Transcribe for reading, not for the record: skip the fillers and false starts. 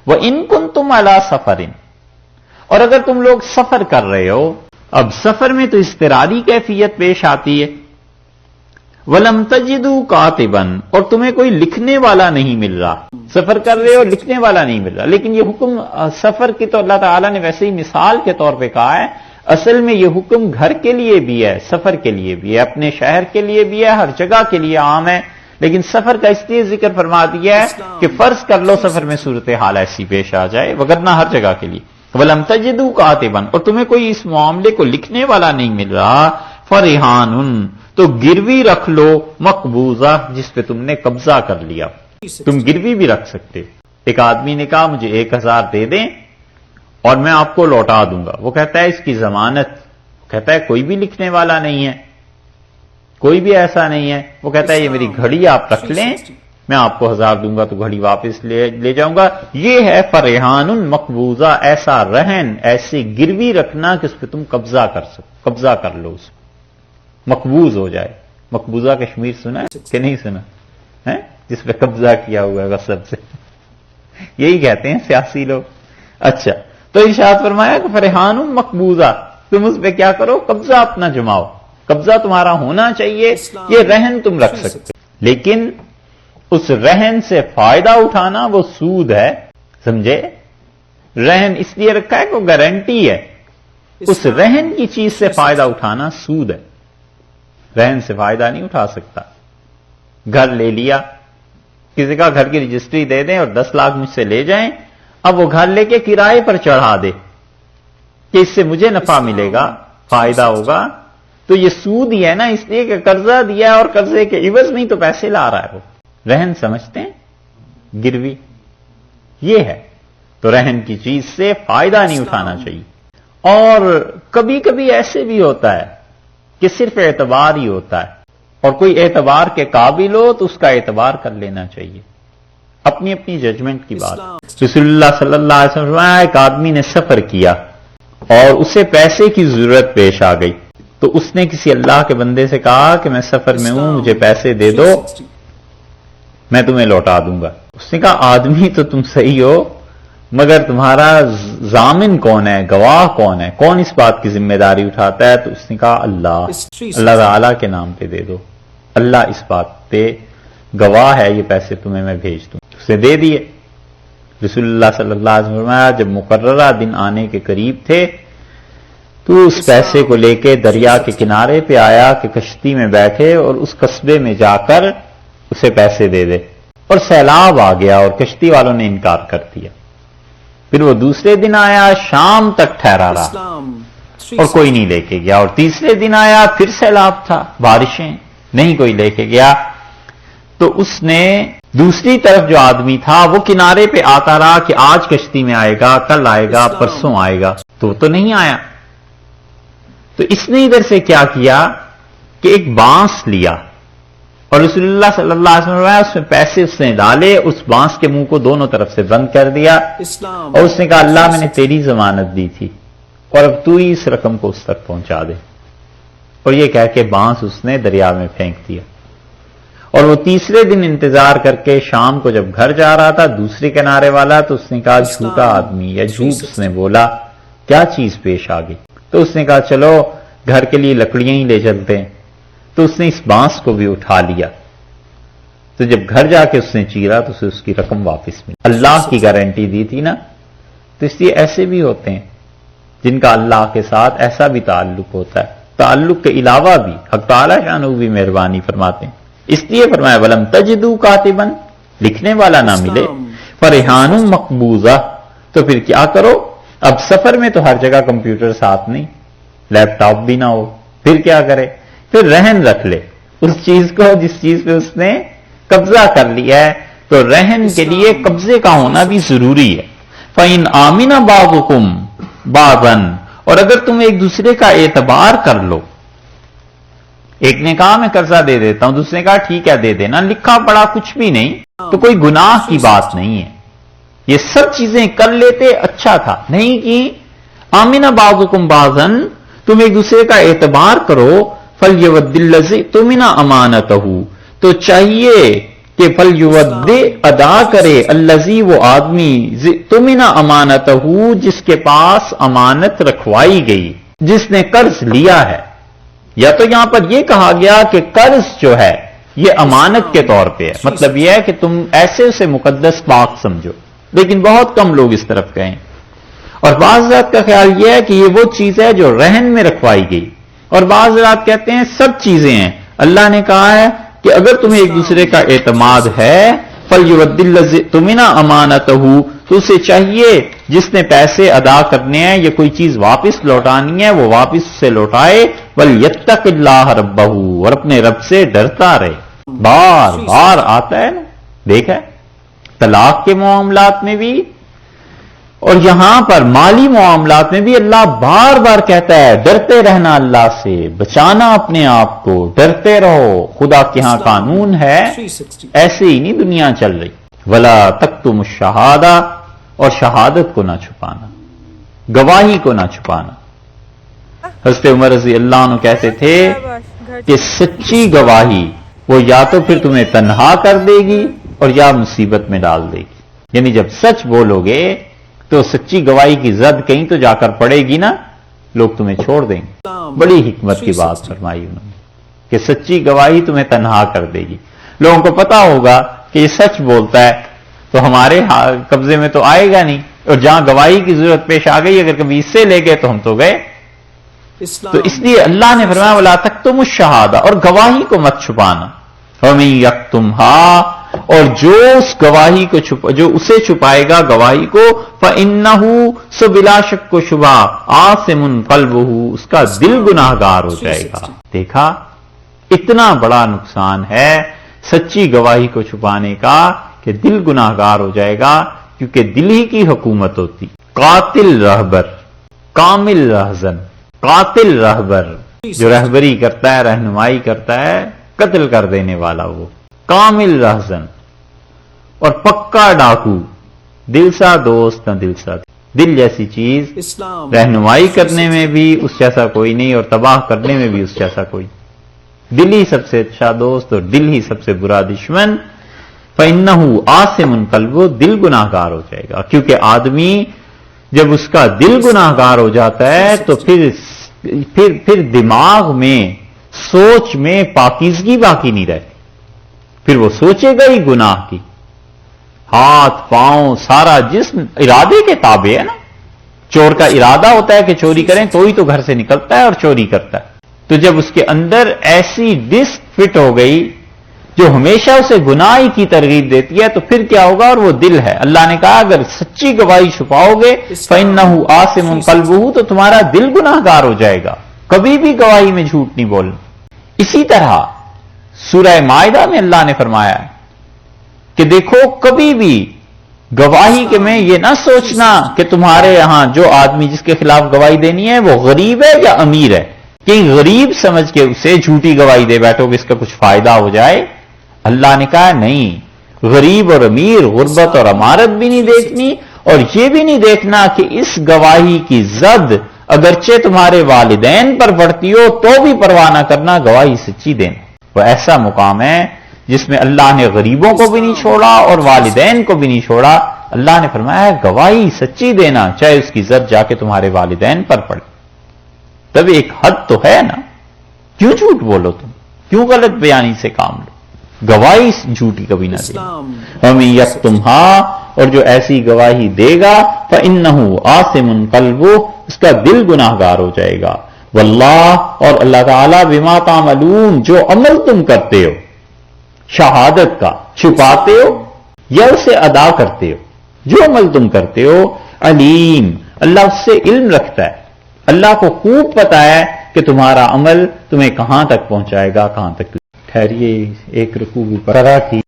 وَإِن كُنتُمْ عَلَى سَفَرٍ، اور اگر تم لوگ سفر کر رہے ہو، اب سفر میں تو اضطراری کیفیت پیش آتی ہے، وَلَمْ تَجِدُوا كَاتِبًا، اور تمہیں کوئی لکھنے والا نہیں مل رہا، سفر کر رہے ہو لکھنے والا نہیں مل رہا، لیکن یہ حکم سفر کی تو اللہ تعالیٰ نے ویسے ہی مثال کے طور پہ کہا ہے، اصل میں یہ حکم گھر کے لیے بھی ہے، سفر کے لیے بھی ہے، اپنے شہر کے لیے بھی ہے، ہر جگہ کے لیے عام ہے، لیکن سفر کا اس لیے ذکر فرما دیا ہے کہ فرض کر لو سفر میں صورتحال ایسی پیش آ جائے، وگرنہ ہر جگہ کے لیے وَلَمْ تَجِدُوا كَاتِبًا، اور تمہیں کوئی اس معاملے کو لکھنے والا نہیں مل رہا، فَرِحَانٌ، تو گروی رکھ لو، مقبوضہ، جس پہ تم نے قبضہ کر لیا، تم گروی بھی رکھ سکتے۔ ایک آدمی نے کہا مجھے 1000 دے دیں اور میں آپ کو لوٹا دوں گا، وہ کہتا ہے اس کی ضمانت، کہتا ہے کوئی بھی لکھنے والا نہیں ہے، کوئی بھی ایسا نہیں ہے، وہ کہتا ہے یہ میری گھڑی آپ رکھ لیں، میں آپ کو 1000 دوں گا تو گھڑی واپس لے جاؤں گا۔ یہ ہے فرحان مقبوضہ، ایسا رہن، ایسی گروی رکھنا کہ اس پہ تم قبضہ کر لو، اس مقبوض ہو جائے۔ مقبوضہ کشمیر سنا ہے کہ نہیں سنا ہے؟ جس پہ قبضہ کیا ہوا ہے غصب سے، یہی کہتے ہیں سیاسی لوگ۔ اچھا، تو ارشاد فرمایا کہ فرحان مقبوضہ، تم اس پہ کیا کرو، قبضہ اپنا جماؤ، قبضہ تمہارا ہونا چاہیے، یہ رہن تم رکھ سکتے، لیکن اس رہن سے فائدہ اٹھانا وہ سود ہے، سمجھے؟ رہن اس لیے رکھا ہے کہ وہ گارنٹی ہے، اس رہن کی چیز سے فائدہ اٹھانا سود ہے، رہن سے فائدہ نہیں اٹھا سکتا۔ گھر لے لیا، کسی کا گھر کی رجسٹری دے دیں اور 10 لاکھ مجھ سے لے جائیں، اب وہ گھر لے کے کرائے پر چڑھا دے کہ اس سے مجھے نفع ملے گا، فائدہ ہوگا، تو یہ سود ہی ہے نا، اس لیے کہ قرضہ دیا اور قرضے کے عوض میں تو پیسے لا رہا ہے وہ۔ رہن سمجھتے ہیں؟ گروی یہ ہے، تو رہن کی چیز سے فائدہ نہیں اٹھانا چاہیے۔ اور کبھی کبھی ایسے بھی ہوتا ہے کہ صرف اعتبار ہی ہوتا ہے، اور کوئی اعتبار کے قابل ہو تو اس کا اعتبار کر لینا چاہیے، اپنی اپنی ججمنٹ کی بات۔ رسول اللہ صلی اللہ علیہ وسلم ایک آدمی نے سفر کیا اور اسے پیسے کی ضرورت پیش آ گئی، تو اس نے کسی اللہ کے بندے سے کہا کہ میں سفر میں ہوں، مجھے پیسے دے دو، میں تمہیں لوٹا دوں گا۔ اس نے کہا آدمی تو تم صحیح ہو، مگر تمہارا ضامن کون ہے، گواہ کون ہے، کون اس بات کی ذمہ داری اٹھاتا ہے؟ تو اس نے کہا اللہ تعالیٰ کے نام پہ دے دو، اللہ اس بات پہ گواہ ہے، یہ پیسے تمہیں میں بھیج دوں۔ اسے دے دیے۔ رسول اللہ صلی اللہ علیہ وسلم جب مقررہ دن آنے کے قریب تھے تو اس پیسے کو لے کے دریا کے کنارے پہ آیا کہ کشتی میں بیٹھے اور اس قصبے میں جا کر اسے پیسے دے دے، اور سیلاب آ گیا اور کشتی والوں نے انکار کر دیا۔ پھر وہ دوسرے دن آیا، شام تک ٹھہرا رہا اور کوئی نہیں لے کے گیا، اور تیسرے دن آیا، پھر سیلاب تھا، بارشیں، نہیں کوئی لے کے گیا۔ تو اس نے دوسری طرف جو آدمی تھا وہ کنارے پہ آتا رہا کہ آج کشتی میں آئے گا، کل آئے گا، پرسوں آئے گا، تو نہیں آیا۔ تو اس نے ادھر سے کیا کیا کہ ایک بانس لیا اور رسول اللہ صلی اللہ علیہ وسلم اس میں پیسے اس نے ڈالے، اس بانس کے منہ کو دونوں طرف سے بند کر دیا، اور اس نے کہا اللہ میں نے تیری ضمانت دی تھی اور اب تو ہی اس رقم کو اس تک پہنچا دے، اور یہ کہہ کے بانس اس نے دریا میں پھینک دیا۔ اور وہ تیسرے دن انتظار کر کے شام کو جب گھر جا رہا تھا دوسرے کنارے والا، تو اس نے کہا جھوٹا آدمی، یا جھوٹ اس نے بولا، کیا چیز پیش آ گئی؟ تو اس نے کہا چلو گھر کے لیے لکڑیاں ہی لے چلتے ہیں، تو اس نے اس بانس کو بھی اٹھا لیا۔ تو جب گھر جا کے اس نے چیرا تو اسے اس کی رقم واپس ملی، اللہ کی گارنٹی دی تھی نا۔ تو اس لیے ایسے بھی ہوتے ہیں جن کا اللہ کے ساتھ ایسا بھی تعلق ہوتا ہے، تعلق کے علاوہ بھی حق تعالی شانہ بھی مہربانی فرماتے ہیں۔ اس لیے فرمایا وَلَمْ تَجِدُوا كَاتِبًا، لکھنے والا نہ ملے، فَرِحَانٌ مَقْبُوضَةٌ، تو پھر کیا کرو؟ اب سفر میں تو ہر جگہ کمپیوٹر ساتھ نہیں، لیپ ٹاپ بھی نہ ہو، پھر کیا کرے؟ پھر رہن رکھ لے اس چیز کو جس چیز پہ اس نے قبضہ کر لیا ہے، تو رہن کے لیے قبضے کا ہونا بھی ضروری ہے۔ فَإِنْ آمِنَ بَعْضُكُمْ بَعْضًا، اور اگر تم ایک دوسرے کا اعتبار کر لو، ایک نے کہا میں قرضہ دے دیتا ہوں، دوسرے نے کہا ٹھیک ہے دے دینا، لکھا پڑا کچھ بھی نہیں، تو کوئی گناہ کی بات نہیں ہے، یہ سب چیزیں کر لیتے اچھا تھا، نہیں کی آمِنَ بَعْضُكُمْ بَعْضًا، تم ایک دوسرے کا اعتبار کرو، فَلْيَوَدِّ الَّذِي اؤْتُمِنَ أَمَانَتَهُ، تو چاہیے کہ فلیودع ادا کرے الذی وہ آدمی تمنا امانتہ جس کے پاس امانت رکھوائی گئی، جس نے قرض لیا ہے. یا تو یہاں پر یہ کہا گیا کہ قرض جو ہے یہ امانت کے طور پہ ہے، مطلب یہ ہے کہ تم ایسے اسے مقدس پاک سمجھو، لیکن بہت کم لوگ اس طرف گئے. اور بعض حضرات کا خیال یہ ہے کہ یہ وہ چیز ہے جو رہن میں رکھوائی گئی، اور بعض حضرات کہتے ہیں سب چیزیں ہیں. اللہ نے کہا ہے کہ اگر تمہیں ایک دوسرے کا اعتماد ہے فَلْيُوَدِّ الَّذِي اؤْتُمِنَ أَمَانَتَهُ، تو اسے چاہیے جس نے پیسے ادا کرنے ہیں یا کوئی چیز واپس لوٹانی ہے وہ واپس اسے لوٹائے. وَلْيَتَّقِ اللَّهَ رَبَّهُ، اور اپنے رب سے ڈرتا رہے. بار بار آتا ہے نا، دیکھا طلاق کے معاملات میں بھی اور یہاں پر مالی معاملات میں بھی اللہ بار بار کہتا ہے ڈرتے رہنا اللہ سے، بچانا اپنے آپ کو، ڈرتے رہو. خدا کے ہاں قانون ہے، ایسے ہی نہیں دنیا چل رہی. ولا تکتموا الشہادہ، اور شہادت کو نہ چھپانا، گواہی کو نہ چھپانا. حضرت عمر رضی اللہ عنہ کہتے تھے کہ سچی گواہی وہ یا تو پھر تمہیں تنہا کر دے گی اور یا مصیبت میں ڈال دے گی. یعنی جب سچ بولو گے تو سچی گواہی کی زد کہیں تو جا کر پڑے گی نا، لوگ تمہیں چھوڑ دیں گے. بڑی حکمت کی بات فرمائی انہوں نے کہ سچی گواہی تمہیں تنہا کر دے گی. لوگوں کو پتا ہوگا کہ یہ سچ بولتا ہے تو ہمارے قبضے میں تو آئے گا نہیں، اور جہاں گواہی کی ضرورت پیش آ گئی اگر کبھی اس سے لے گئے تو ہم تو گئے. تو اس لیے اللہ نے فرمایا وَلَا تَكْتُمُوا الشَّهَادَةَ، اور گواہی کو مت چھپانا. وَمَن يَكْتُمْهَا، اور جو اس گواہی کو جو اسے چھپائے گا گواہی کو فَإِنَّهُ، سو بلا شک و شبہ آثم قلبہ، اس کا دل گناہگار ہو جائے گا. دیکھا اتنا بڑا نقصان ہے سچی گواہی کو چھپانے کا کہ دل گناہگار ہو جائے گا، کیونکہ دل ہی کی حکومت ہوتی. قاتل رہبر، کامل رہزن. قاتل رہبر جو رہبری کرتا ہے، رہنمائی کرتا ہے، قتل کر دینے والا وہ. کامل رہزن اور پکا ڈاکو. دل سا دوست نہ دل سا، دل جیسی چیز رہنمائی کرنے میں بھی اس جیسا کوئی نہیں اور تباہ کرنے میں بھی اس جیسا کوئی. دل ہی سب سے اچھا دوست اور دل ہی سب سے برا دشمن. فَإِنَّهُ آثِمٌ قَلْبُهُ، دل گناہگار ہو جائے گا. کیونکہ آدمی جب اس کا دل گناہگار ہو جاتا ہے تو پھر دماغ میں، سوچ میں پاکیزگی باقی نہیں رہتی. پھر وہ سوچے گا ہی گناہ کی. ہاتھ پاؤں سارا جسم ارادے کے تابع ہے نا. چور کا ارادہ ہوتا ہے کہ چوری کریں تو ہی تو گھر سے نکلتا ہے اور چوری کرتا ہے. تو جب اس کے اندر ایسی ڈسک فٹ ہو گئی جو ہمیشہ اسے گناہ کی ترغیب دیتی ہے تو پھر کیا ہوگا؟ اور وہ دل ہے. اللہ نے کہا اگر سچی گواہی چھپاؤ گے فَإِنَّهُ آثِمٌ قَلْبُهُ، تو تمہارا دل گناہگار ہو جائے گا. کبھی بھی گواہی میں جھوٹ نہیں بولنا. اسی طرح سورہ مائدہ میں اللہ نے فرمایا ہے کہ دیکھو کبھی بھی گواہی کے میں یہ نہ سوچنا کہ تمہارے یہاں جو آدمی جس کے خلاف گواہی دینی ہے وہ غریب ہے یا امیر ہے، کہ غریب سمجھ کے اسے جھوٹی گواہی دے بیٹھو کہ اس کا کچھ فائدہ ہو جائے. اللہ نے کہا نہیں، غریب اور امیر، غربت اور امارت بھی نہیں دیکھنی، اور یہ بھی نہیں دیکھنا کہ اس گواہی کی زد اگرچہ تمہارے والدین پر پڑتی ہو تو بھی پرواہ نہ کرنا، گواہی سچی دینا. وہ ایسا مقام ہے جس میں اللہ نے غریبوں کو بھی نہیں چھوڑا اور والدین کو بھی نہیں چھوڑا. اللہ نے فرمایا ہے گواہی سچی دینا چاہے اس کی زد جا کے تمہارے والدین پر پڑے. تب ایک حد تو ہے نا. کیوں جھوٹ بولو تم؟ کیوں غلط بیانی سے کام لو؟ گواہی جھوٹی کبھی نہ دے. وَمَن يَكْتُمْهَا، اور جو ایسی گواہی دے گا فَإِنَّهُ آثِمٌ قَلْبُهُ، اس کا دل گناہگار ہو جائے گا. واللہ، اور اللہ تعالیٰ بما تعملون، جو عمل تم کرتے ہو شہادت کا، چھپاتے ہو یا اسے ادا کرتے ہو، جو عمل تم کرتے ہو علیم، اللہ اس سے علم رکھتا ہے. اللہ کو خوب پتا ہے کہ تمہارا عمل تمہیں کہاں تک پہنچائے گا، کہاں تک. ٹھہریے ایک رکوع بھی پڑھا کی.